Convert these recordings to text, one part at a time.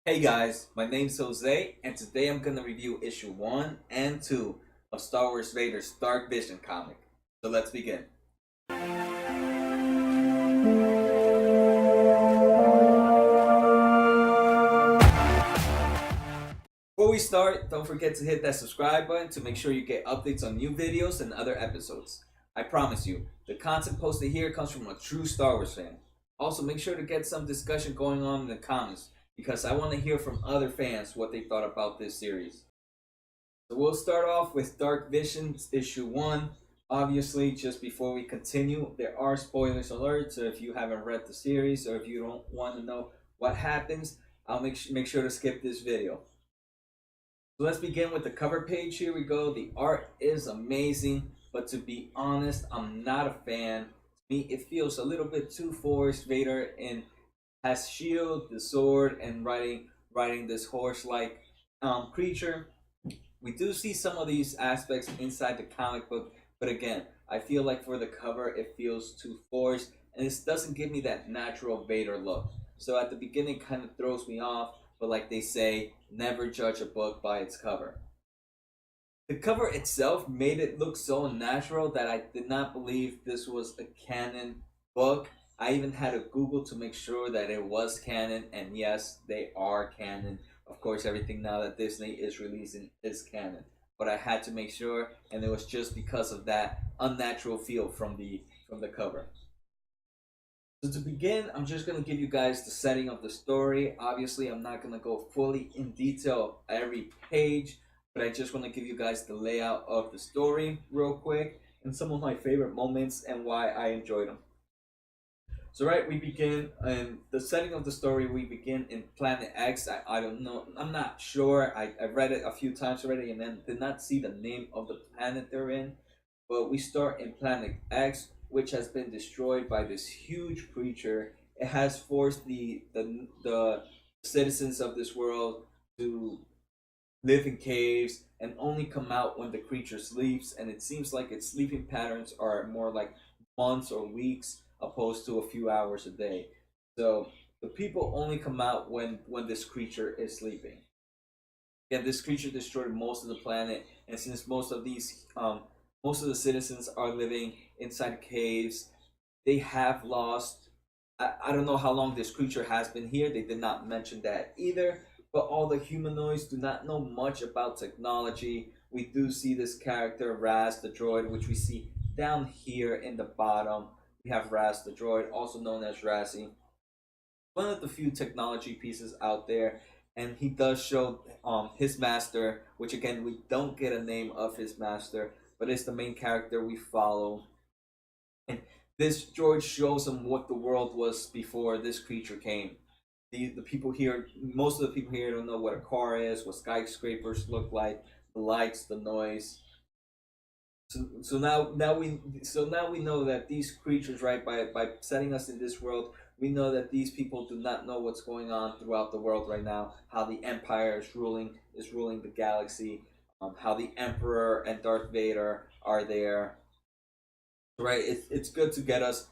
Hey guys, my name's Jose, and today I'm gonna review issue 1 and 2 of Star Wars Vader's Dark Vision comic. So let's begin. Before we start, don't forget to hit that subscribe button to make sure you get updates on new videos and other episodes. I promise you, the content posted here comes from a true Star Wars fan. Also, make sure to get some discussion going on in the comments because I want to hear from other fans what they thought about this series. So we'll start off with Dark Visions issue 1. Obviously, just before we continue, there are spoilers alerts, so if you haven't read the series or if you don't want to know what happens, I'll make sure to skip this video. So let's begin with the cover page. Here we go. The art is amazing, but to be honest, I'm not a fan. To me, it feels a little bit too forced. Vader and has shield, the sword, and riding this horse-like creature. We do see some of these aspects inside the comic book, but again, I feel like for the cover, it feels too forced, and this doesn't give me that natural Vader look. So at the beginning, it kind of throws me off, but like they say, never judge a book by its cover. The cover itself made it look so natural that I did not believe this was a canon book. I even had to Google to make sure that it was canon, and yes, they are canon. Of course, everything now that Disney is releasing is canon, but I had to make sure, and it was just because of that unnatural feel from the cover. So to begin, I'm just gonna give you guys the setting of the story. Obviously, I'm not gonna go fully in detail every page, but I just want to give you guys the layout of the story real quick and some of my favorite moments and why I enjoyed them. So right, we begin in the setting of the story. We begin in Planet X. I don't know. I'm not sure. I read it a few times already and then did not see the name of the planet they're in. But we start in Planet X, which has been destroyed by this huge creature. It has forced the citizens of this world to live in caves and only come out when the creature sleeps. And it seems like its sleeping patterns are more like months or weeks opposed to a few hours a day. So the people only come out when this creature is sleeping. Yeah, this creature destroyed most of the planet, and since most of the citizens are living inside caves, they have lost. I don't know how long this creature has been here. They did not mention that either. But all the humanoids do not know much about technology. We do see this character, Raz the droid, which we see down here in the bottom. We have Raz the droid, also known as Razzie. One of the few technology pieces out there, and he does show his master, which again we don't get a name of his master, but it's the main character we follow. And this droid shows him what the world was before this creature came. The people here, most of the people here don't know what a car is, what skyscrapers look like, the lights, the noise. So now we know that these creatures, right, by setting us in this world, we know that these people do not know what's going on throughout the world right now. How the Empire is ruling the galaxy. How the Emperor and Darth Vader are there. Right, it's good to get us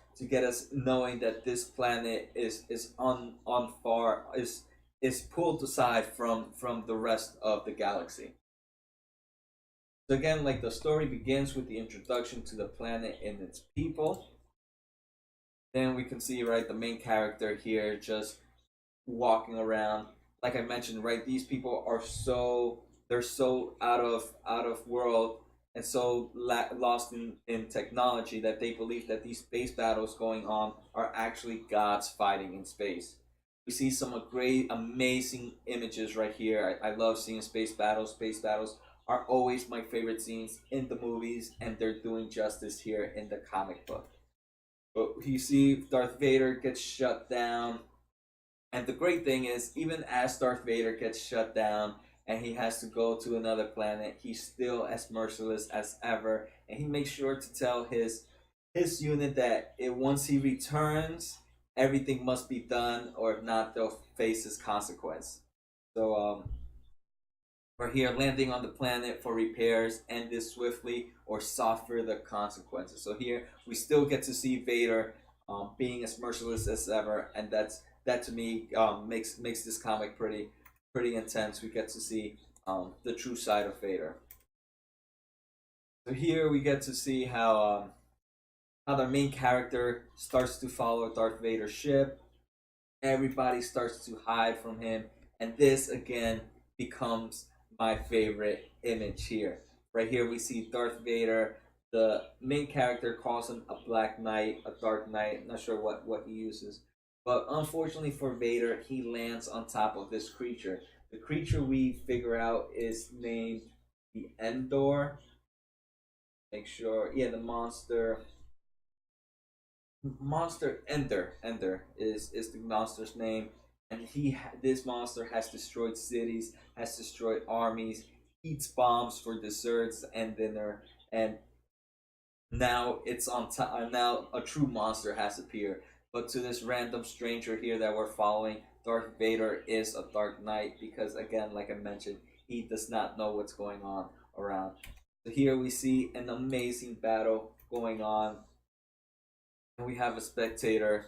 knowing that this planet is on far is pulled aside from the rest of the galaxy. So again, like the story begins with the introduction to the planet and its people. Then we can see, right, the main character here just walking around. Like I mentioned, right, these people are they're so out of world and so lost in technology that they believe that these space battles going on are actually gods fighting in space. We see some great, amazing images right here. I love seeing space battles. Space battles are always my favorite scenes in the movies, and they're doing justice here in the comic book. But you see Darth Vader gets shut down, and the great thing is, even as Darth Vader gets shut down and he has to go to another planet, he's still as merciless as ever, and he makes sure to tell his unit that once he returns, everything must be done, or if not, they'll face his consequence. So we're here landing on the planet for repairs, end this swiftly or suffer the consequences. So here we still get to see Vader being as merciless as ever, and that to me makes this comic pretty pretty intense. We get to see the true side of Vader. So here we get to see how the main character starts to follow Darth Vader's ship. Everybody starts to hide from him, and this again becomes my favorite image here. Right here we see Darth Vader. The main character calls him a Black Knight, a Dark Knight. Not sure what he uses, but unfortunately for Vader, he lands on top of this creature. The creature we figure out is named the Endor. Make sure, yeah, the monster Ender is the monster's name, and this monster has destroyed cities, has destroyed armies, eats bombs for desserts and dinner, and now it's on top. Now a true monster has appeared. But to this random stranger here that we're following, Darth Vader is a Dark Knight because, again, like I mentioned, he does not know what's going on around. So here we see an amazing battle going on. And we have a spectator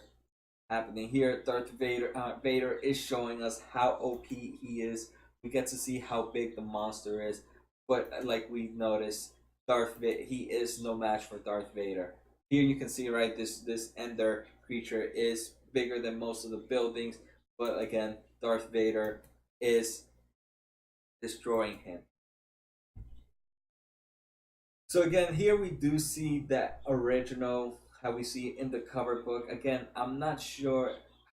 happening here. Vader is showing us how OP he is. We get to see how big the monster is, but like we noticed, he is no match for Darth Vader. Here you can see, right, this Ender creature is bigger than most of the buildings, but again, Darth Vader is destroying him. So again, here we do see that original, how we see in the cover book. Again, I'm not sure.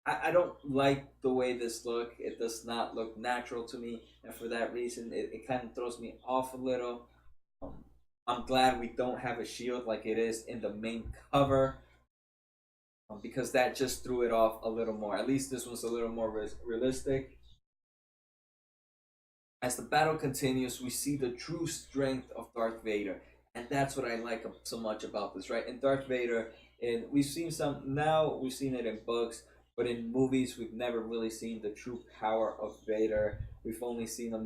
I don't like the way this look. It does not look natural to me, and for that reason, it kind of throws me off a little. I'm glad we don't have a shield like it is in the main cover, because that just threw it off a little more. At least this one's a little more realistic. As the battle continues, we see the true strength of Darth Vader, and that's what I like so much about this, right? And Darth Vader, and we've seen it in books, but in movies we've never really seen the true power of Vader. We've only seen him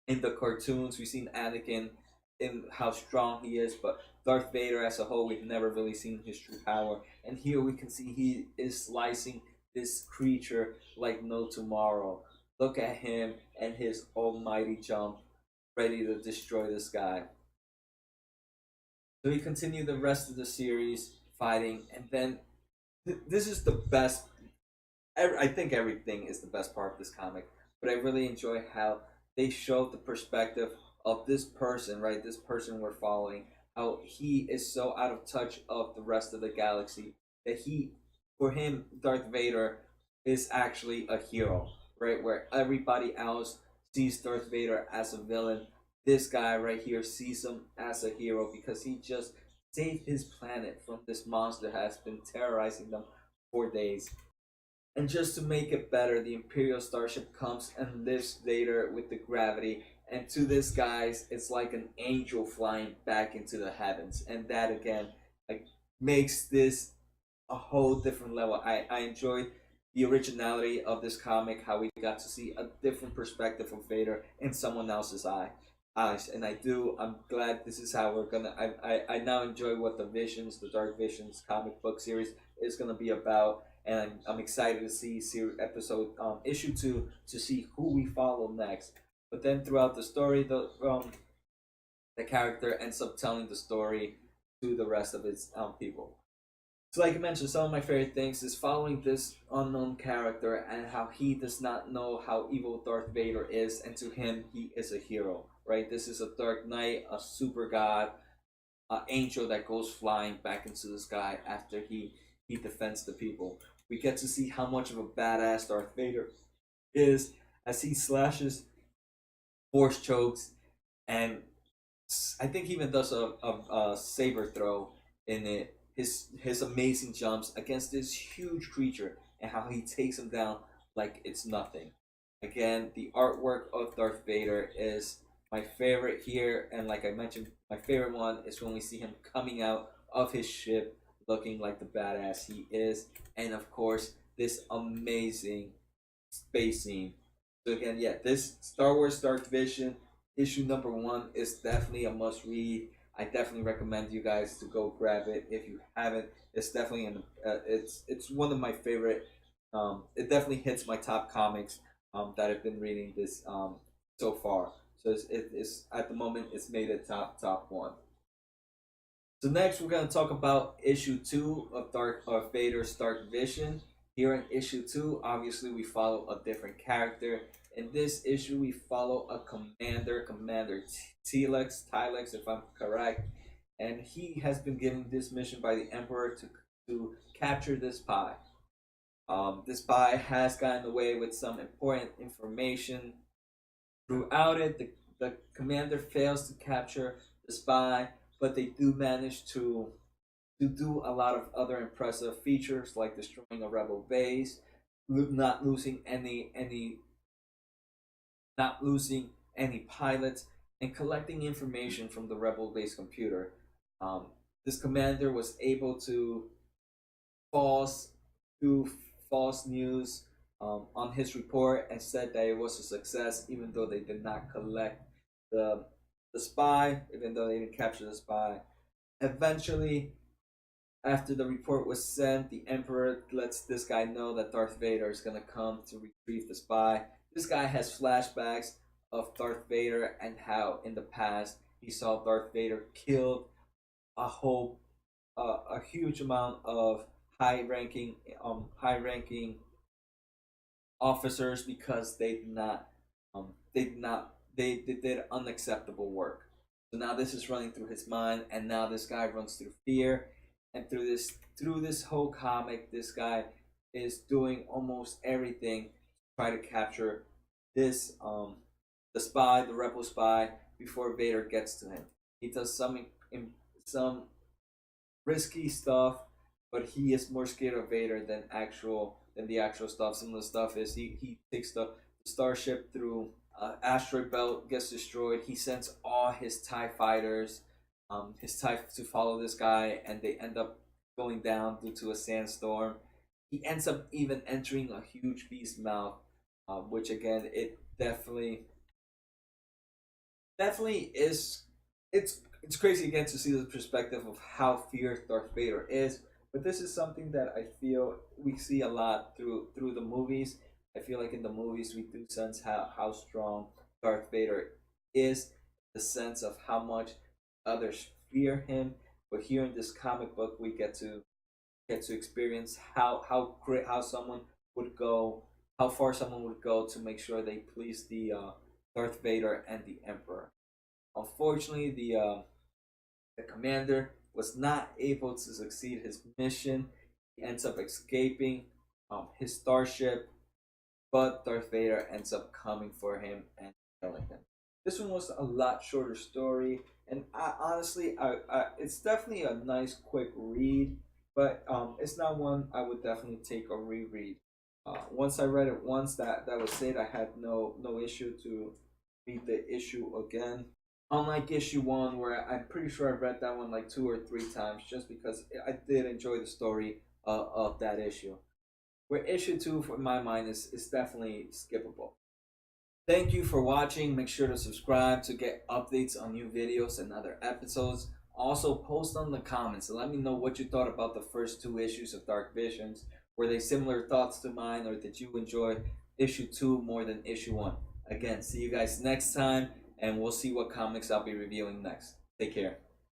in the cartoons. We've seen Anakin in how strong he is, but Darth Vader as a whole, we've never really seen his true power. And here we can see he is slicing this creature like no tomorrow. Look at him and his almighty jump, ready to destroy this guy. So we continue the rest of the series fighting, and then this is the best. I think everything is the best part of this comic, but I really enjoy how they show the perspective of this person, right? This person we're following, how he is so out of touch of the rest of the galaxy that for him, Darth Vader is actually a hero, right? Where everybody else sees Darth Vader as a villain, this guy right here sees him as a hero because he just saved his planet from this monster that has been terrorizing them for days. And just to make it better, the Imperial starship comes and lifts Vader with the gravity. And to this, guys, it's like an angel flying back into the heavens. And that, again, like, makes this a whole different level. I enjoyed the originality of this comic, how we got to see a different perspective of Vader in someone else's eyes. And I'm glad this is how we're gonna. I now enjoy what the Dark Visions comic book series is gonna be about, and I'm excited to see episode issue 2 to see who we follow next. But then throughout the story, the character ends up telling the story to the rest of its people. So like I mentioned, some of my favorite things is following this unknown character and how he does not know how evil Darth Vader is, and to him, he is a hero, right? This is a Dark Knight, a super god, an angel that goes flying back into the sky after he defends the people. We get to see how much of a badass Darth Vader is as he slashes, force chokes, and I think he even does a saber throw in it. His amazing jumps against this huge creature and how he takes him down like it's nothing. Again, the artwork of Darth Vader is my favorite here, and like I mentioned, my favorite one is when we see him coming out of his ship looking like the badass he is, and of course this amazing space scene. So again, yeah, this Star Wars Dark Vision issue number 1 is definitely a must read. I definitely recommend you guys to go grab it if you haven't. It's definitely it's one of my favorite. It definitely hits my top comics that I've been reading this so far. So it's at the moment it's made it top one. So next we're gonna talk about issue 2 of Vader's Dark Vision. Here in issue 2, obviously we follow a different character. In this issue, we follow a Commander Tilex, if I'm correct, and he has been given this mission by the Emperor to capture this spy. This spy has gotten away with some important information. Throughout it, the commander fails to capture the spy, but they do manage to do a lot of other impressive features like destroying a rebel base, not losing any pilots, and collecting information from the rebel base computer. This commander was able to false do false news on his report and said that it was a success, even though they did not collect the spy, even though they didn't capture the spy. Eventually, after the report was sent, the Emperor lets this guy know that Darth Vader is gonna come to retrieve the spy. This guy has flashbacks of Darth Vader and how in the past he saw Darth Vader killed a huge amount of high-ranking officers because they did unacceptable work. So now this is running through his mind, and now this guy runs through fear, and through this whole comic, this guy is doing almost everything to try to capture this the rebel spy before Vader gets to him. He does some risky stuff, but he is more scared of Vader than the actual stuff. Some of the stuff is he takes the starship through asteroid belt, gets destroyed. He sends all his TIE fighters, his TIE to follow this guy, and they end up going down due to a sandstorm. He ends up even entering a huge beast mouth, which again, it definitely is. It's crazy again to see the perspective of how fierce Darth Vader is. But this is something that I feel we see a lot through the movies. I feel like in the movies we do sense how strong Darth Vader is, the sense of how much others fear him. But here in this comic book, we get to experience how great how far someone would go to make sure they please the Darth Vader and the Emperor. Unfortunately, the commander was not able to succeed his mission. He ends up escaping his starship, but Darth Vader ends up coming for him and killing him. This one was a lot shorter story, and it's definitely a nice quick read, but it's not one I would definitely take a reread. Once I read it once, that was it. I had no issue to read the issue again. Unlike issue 1, where I'm pretty sure I read that one like 2 or 3 times, just because I did enjoy the story of that issue. Where issue 2, for my mind, is definitely skippable. Thank you for watching. Make sure to subscribe to get updates on new videos and other episodes. Also, post on the comments and let me know what you thought about the first 2 issues of Dark Visions. Were they similar thoughts to mine, or did you enjoy issue 2 more than issue 1? Again, see you guys next time, and we'll see what comics I'll be reviewing next. Take care.